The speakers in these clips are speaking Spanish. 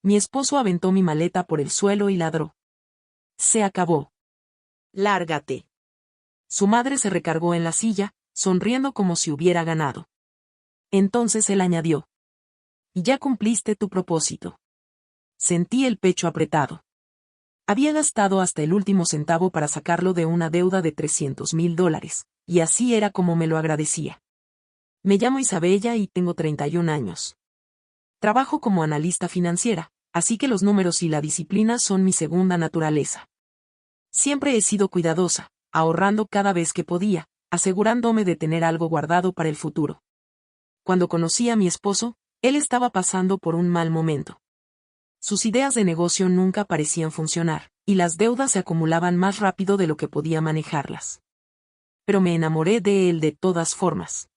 mi esposo aventó mi maleta por el suelo y ladró. Se acabó. Lárgate. Su madre se recargó en la silla, sonriendo como si hubiera ganado. Entonces él añadió. Y ya cumpliste tu propósito. Sentí el pecho apretado. Había gastado hasta el último centavo para sacarlo de una deuda de $300,000, y así era como me lo agradecía. Me llamo Isabella y tengo 31 años. Trabajo como analista financiera, así que los números y la disciplina son mi segunda naturaleza. Siempre he sido cuidadosa, ahorrando cada vez que podía, asegurándome de tener algo guardado para el futuro. Cuando conocí a mi esposo, él estaba pasando por un mal momento. Sus ideas de negocio nunca parecían funcionar, y las deudas se acumulaban más rápido de lo que podía manejarlas. Pero me enamoré de él de todas formas.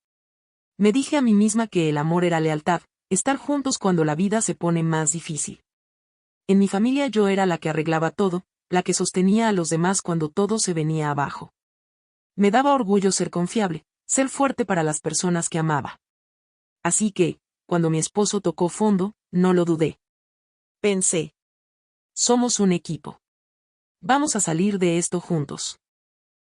Me dije a mí misma que el amor era lealtad, estar juntos cuando la vida se pone más difícil. En mi familia yo era la que arreglaba todo, la que sostenía a los demás cuando todo se venía abajo. Me daba orgullo ser confiable, ser fuerte para las personas que amaba. Así que, cuando mi esposo tocó fondo, no lo dudé. Pensé. Somos un equipo. Vamos a salir de esto juntos.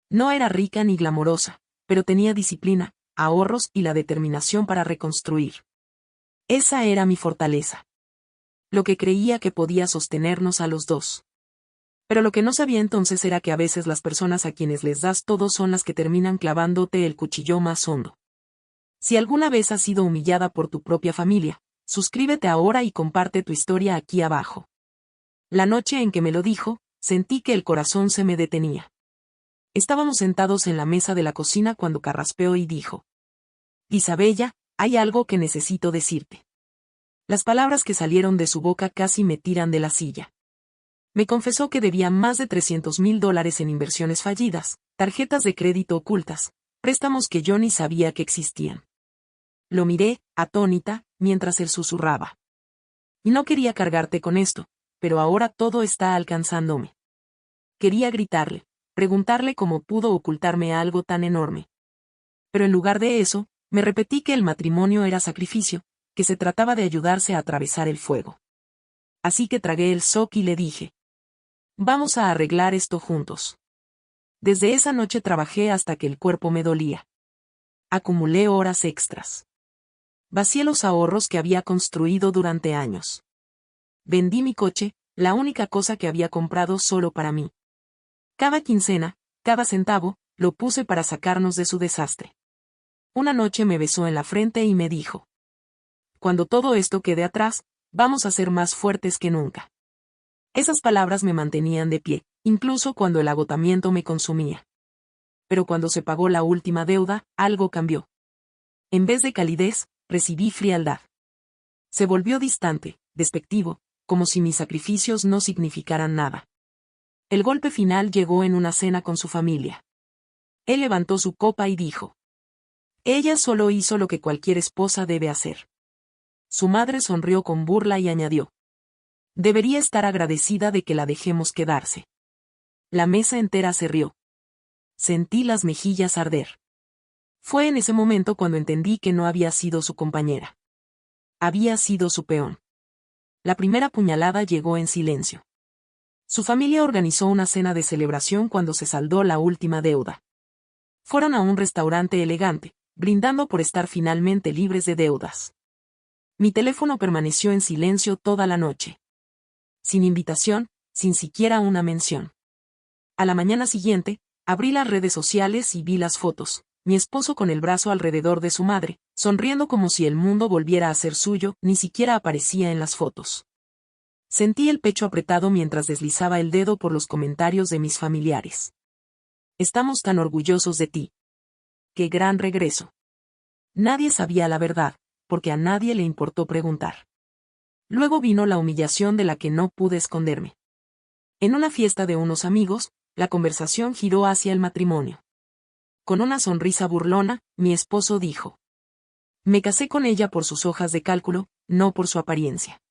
No era rica ni glamorosa, pero tenía disciplina, ahorros y la determinación para reconstruir. Esa era mi fortaleza. Lo que creía que podía sostenernos a los dos. Pero lo que no sabía entonces era que a veces las personas a quienes les das todo son las que terminan clavándote el cuchillo más hondo. Si alguna vez has sido humillada por tu propia familia, suscríbete ahora y comparte tu historia aquí abajo. La noche en que me lo dijo, sentí que el corazón se me detenía. Estábamos sentados en la mesa de la cocina cuando carraspeó y dijo. Isabella, hay algo que necesito decirte. Las palabras que salieron de su boca casi me tiran de la silla. Me confesó que debía más de $300,000 en inversiones fallidas, tarjetas de crédito ocultas, préstamos que yo ni sabía que existían. Lo miré, atónita, mientras él susurraba. Y no quería cargarte con esto, pero ahora todo está alcanzándome. Quería gritarle, preguntarle cómo pudo ocultarme algo tan enorme. Pero en lugar de eso, me repetí que el matrimonio era sacrificio, que se trataba de ayudarse a atravesar el fuego. Así que tragué el shock y le dije. Vamos a arreglar esto juntos. Desde esa noche trabajé hasta que el cuerpo me dolía. Acumulé horas extras. Vacié los ahorros que había construido durante años. Vendí mi coche, la única cosa que había comprado solo para mí. Cada quincena, cada centavo, lo puse para sacarnos de su desastre. Una noche me besó en la frente y me dijo. Cuando todo esto quede atrás, vamos a ser más fuertes que nunca. Esas palabras me mantenían de pie, incluso cuando el agotamiento me consumía. Pero cuando se pagó la última deuda, algo cambió. En vez de calidez, recibí frialdad. Se volvió distante, despectivo, como si mis sacrificios no significaran nada. El golpe final llegó en una cena con su familia. Él levantó su copa y dijo. Ella solo hizo lo que cualquier esposa debe hacer. Su madre sonrió con burla y añadió. Debería estar agradecida de que la dejemos quedarse. La mesa entera se rió. Sentí las mejillas arder. Fue en ese momento cuando entendí que no había sido su compañera. Había sido su peón. La primera puñalada llegó en silencio. Su familia organizó una cena de celebración cuando se saldó la última deuda. Fueron a un restaurante elegante, brindando por estar finalmente libres de deudas. Mi teléfono permaneció en silencio toda la noche. Sin invitación, sin siquiera una mención. A la mañana siguiente, abrí las redes sociales y vi las fotos. Mi esposo con el brazo alrededor de su madre, sonriendo como si el mundo volviera a ser suyo, ni siquiera aparecía en las fotos. Sentí el pecho apretado mientras deslizaba el dedo por los comentarios de mis familiares. Estamos tan orgullosos de ti. ¡Qué gran regreso! Nadie sabía la verdad, porque a nadie le importó preguntar. Luego vino la humillación de la que no pude esconderme. En una fiesta de unos amigos, la conversación giró hacia el matrimonio. Con una sonrisa burlona, mi esposo dijo. Me casé con ella por sus hojas de cálculo, no por su apariencia.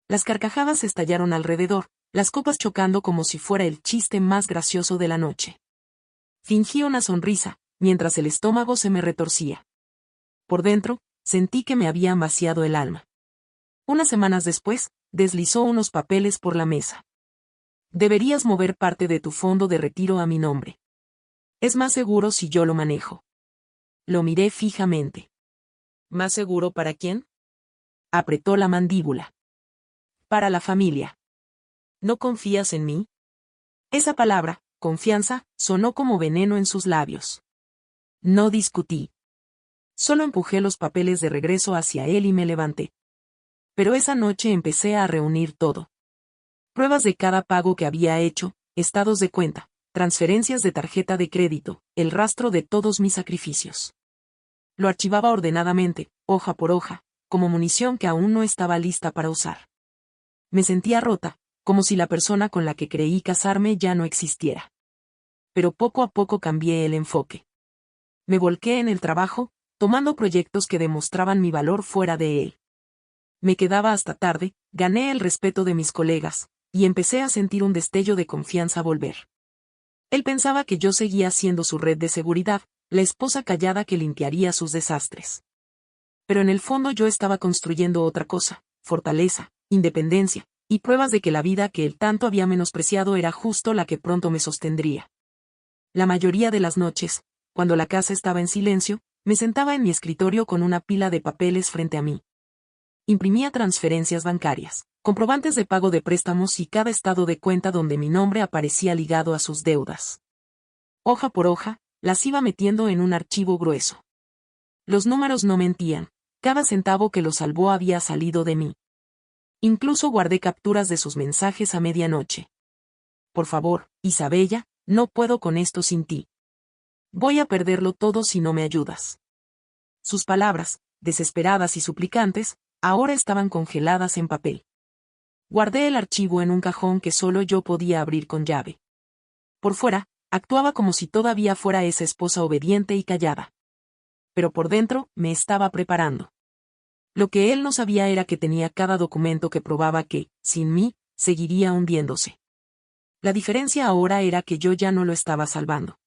Las carcajadas estallaron alrededor, las copas chocando como si fuera el chiste más gracioso de la noche. Fingí una sonrisa, mientras el estómago se me retorcía. Por dentro, sentí que me habían vaciado el alma. Unas semanas después, deslizó unos papeles por la mesa. Deberías mover parte de tu fondo de retiro a mi nombre. Es más seguro si yo lo manejo. Lo miré fijamente. ¿Más seguro para quién? Apretó la mandíbula. Para la familia. ¿No confías en mí? Esa palabra, confianza, sonó como veneno en sus labios. No discutí. Solo empujé los papeles de regreso hacia él y me levanté. Pero esa noche empecé a reunir todo. Pruebas de cada pago que había hecho, estados de cuenta, transferencias de tarjeta de crédito, el rastro de todos mis sacrificios. Lo archivaba ordenadamente, hoja por hoja, como munición que aún no estaba lista para usar. Me sentía rota, como si la persona con la que creí casarme ya no existiera. Pero poco a poco cambié el enfoque. Me volqué en el trabajo, tomando proyectos que demostraban mi valor fuera de él. Me quedaba hasta tarde, gané el respeto de mis colegas, y empecé a sentir un destello de confianza volver. Él pensaba que yo seguía siendo su red de seguridad, la esposa callada que limpiaría sus desastres. Pero en el fondo yo estaba construyendo otra cosa, fortaleza, independencia, y pruebas de que la vida que él tanto había menospreciado era justo la que pronto me sostendría. La mayoría de las noches, cuando la casa estaba en silencio, me sentaba en mi escritorio con una pila de papeles frente a mí. Imprimía transferencias bancarias, comprobantes de pago de préstamos y cada estado de cuenta donde mi nombre aparecía ligado a sus deudas. Hoja por hoja, las iba metiendo en un archivo grueso. Los números no mentían, cada centavo que lo salvó había salido de mí. Incluso guardé capturas de sus mensajes a medianoche. Por favor, Isabella, no puedo con esto sin ti. Voy a perderlo todo si no me ayudas. Sus palabras, desesperadas y suplicantes, ahora estaban congeladas en papel. Guardé el archivo en un cajón que solo yo podía abrir con llave. Por fuera, actuaba como si todavía fuera esa esposa obediente y callada. Pero por dentro, me estaba preparando. Lo que él no sabía era que tenía cada documento que probaba que, sin mí, seguiría hundiéndose. La diferencia ahora era que yo ya no lo estaba salvando.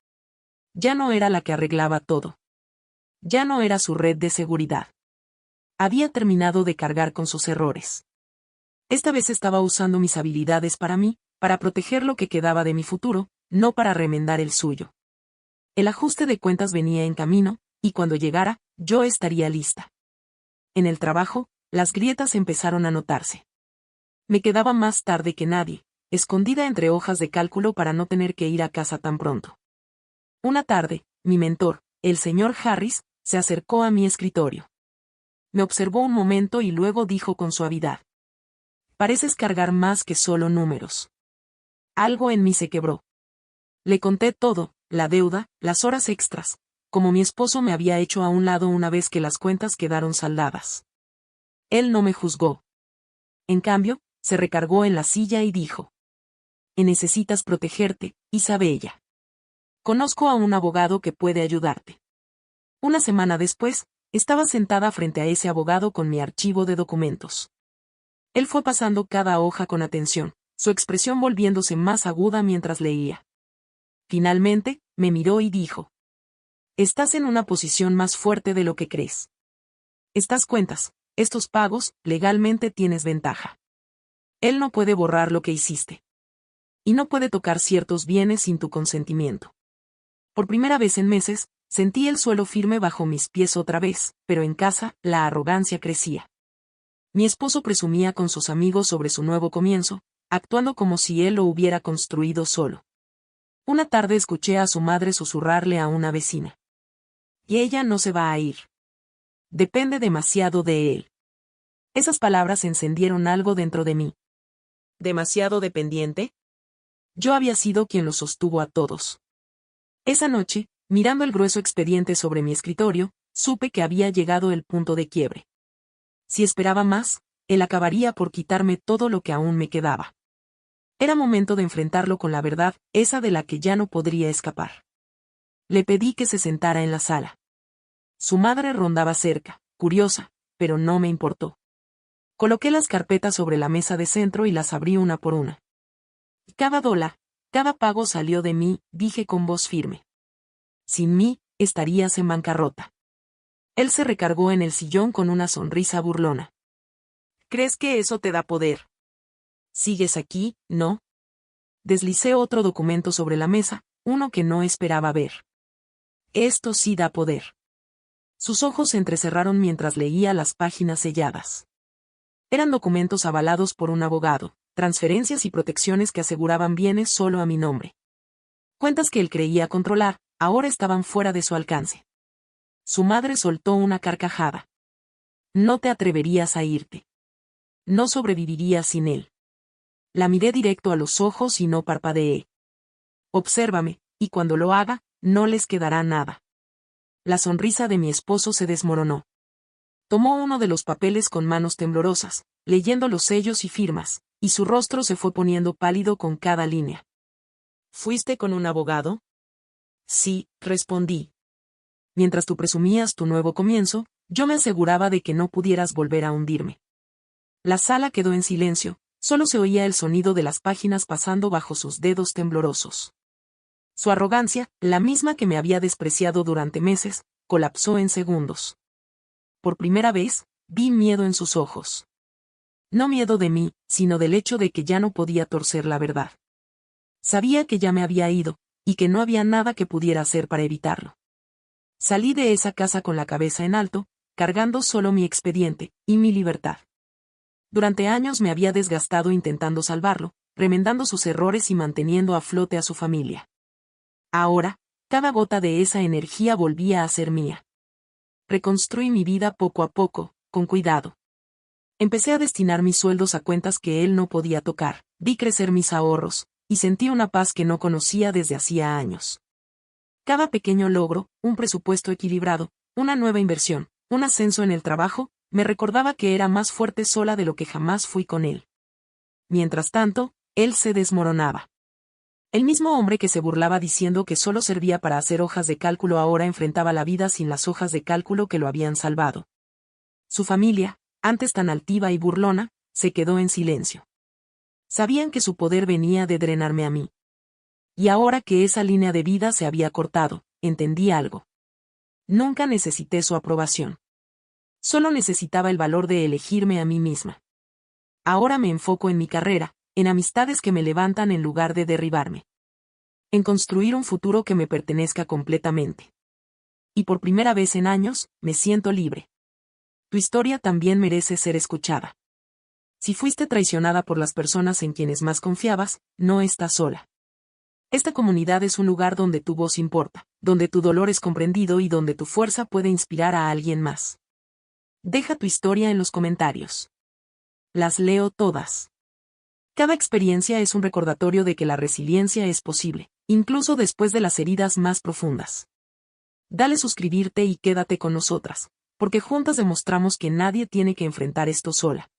Ya no era la que arreglaba todo. Ya no era su red de seguridad. Había terminado de cargar con sus errores. Esta vez estaba usando mis habilidades para mí, para proteger lo que quedaba de mi futuro, no para remendar el suyo. El ajuste de cuentas venía en camino, y cuando llegara, yo estaría lista. En el trabajo, las grietas empezaron a notarse. Me quedaba más tarde que nadie, escondida entre hojas de cálculo para no tener que ir a casa tan pronto. Una tarde, mi mentor, el señor Harris, se acercó a mi escritorio. Me observó un momento y luego dijo con suavidad: «Pareces cargar más que solo números». Algo en mí se quebró. Le conté todo, la deuda, las horas extras, como mi esposo me había hecho a un lado una vez que las cuentas quedaron saldadas. Él no me juzgó. En cambio, se recargó en la silla y dijo: «Necesitas protegerte, Isabella. Conozco a un abogado que puede ayudarte». Una semana después, estaba sentada frente a ese abogado con mi archivo de documentos. Él fue pasando cada hoja con atención, su expresión volviéndose más aguda mientras leía. Finalmente, me miró y dijo: «Estás en una posición más fuerte de lo que crees. Estas cuentas, estos pagos, legalmente tienes ventaja. Él no puede borrar lo que hiciste. Y no puede tocar ciertos bienes sin tu consentimiento». Por primera vez en meses, sentí el suelo firme bajo mis pies otra vez, pero en casa, la arrogancia crecía. Mi esposo presumía con sus amigos sobre su nuevo comienzo, actuando como si él lo hubiera construido solo. Una tarde escuché a su madre susurrarle a una vecina: «Y ella no se va a ir. Depende demasiado de él». Esas palabras encendieron algo dentro de mí. ¿Demasiado dependiente? Yo había sido quien los sostuvo a todos. Esa noche, mirando el grueso expediente sobre mi escritorio, supe que había llegado el punto de quiebre. Si esperaba más, él acabaría por quitarme todo lo que aún me quedaba. Era momento de enfrentarlo con la verdad, esa de la que ya no podría escapar. Le pedí que se sentara en la sala. Su madre rondaba cerca, curiosa, pero no me importó. Coloqué las carpetas sobre la mesa de centro y las abrí una por una. Cada dólar, cada pago salió de mí, dije con voz firme. Sin mí, estarías en bancarrota. Él se recargó en el sillón con una sonrisa burlona. ¿Crees que eso te da poder, ¿Sigues aquí, no? Deslicé otro documento sobre la mesa, uno que no esperaba ver. Esto sí da poder. Sus ojos se entrecerraron mientras leía las páginas selladas. Eran documentos avalados por un abogado, transferencias y protecciones que aseguraban bienes solo a mi nombre. Cuentas que él creía controlar, ahora estaban fuera de su alcance. Su madre soltó una carcajada. No te atreverías a irte. No sobrevivirías sin él. La miré directo a los ojos y no parpadeé. Obsérvame, y cuando lo haga, no les quedará nada. La sonrisa de mi esposo se desmoronó. Tomó uno de los papeles con manos temblorosas, leyendo los sellos y firmas, y su rostro se fue poniendo pálido con cada línea. ¿Fuiste con un abogado? Sí, respondí. Mientras tú presumías tu nuevo comienzo, yo me aseguraba de que no pudieras volver a hundirme. La sala quedó en silencio, solo se oía el sonido de las páginas pasando bajo sus dedos temblorosos. Su arrogancia, la misma que me había despreciado durante meses, colapsó en segundos. Por primera vez, vi miedo en sus ojos. No miedo de mí, sino del hecho de que ya no podía torcer la verdad. Sabía que ya me había ido, y que no había nada que pudiera hacer para evitarlo. Salí de esa casa con la cabeza en alto, cargando solo mi expediente, y mi libertad. Durante años me había desgastado intentando salvarlo, remendando sus errores y manteniendo a flote a su familia. Ahora, cada gota de esa energía volvía a ser mía. Reconstruí mi vida poco a poco, con cuidado. Empecé a destinar mis sueldos a cuentas que él no podía tocar, vi crecer mis ahorros, y sentí una paz que no conocía desde hacía años. Cada pequeño logro, un presupuesto equilibrado, una nueva inversión, un ascenso en el trabajo, me recordaba que era más fuerte sola de lo que jamás fui con él. Mientras tanto, él se desmoronaba. El mismo hombre que se burlaba diciendo que solo servía para hacer hojas de cálculo ahora enfrentaba la vida sin las hojas de cálculo que lo habían salvado. Su familia, antes tan altiva y burlona, se quedó en silencio. Sabían que su poder venía de drenarme a mí. Y ahora que esa línea de vida se había cortado, entendí algo. Nunca necesité su aprobación. Solo necesitaba el valor de elegirme a mí misma. Ahora me enfoco en mi carrera, en amistades que me levantan en lugar de derribarme. En construir un futuro que me pertenezca completamente. Y por primera vez en años, me siento libre. Tu historia también merece ser escuchada. Si fuiste traicionada por las personas en quienes más confiabas, no estás sola. Esta comunidad es un lugar donde tu voz importa, donde tu dolor es comprendido y donde tu fuerza puede inspirar a alguien más. Deja tu historia en los comentarios. Las leo todas. Cada experiencia es un recordatorio de que la resiliencia es posible, incluso después de las heridas más profundas. Dale suscribirte y quédate con nosotras, porque juntas demostramos que nadie tiene que enfrentar esto sola.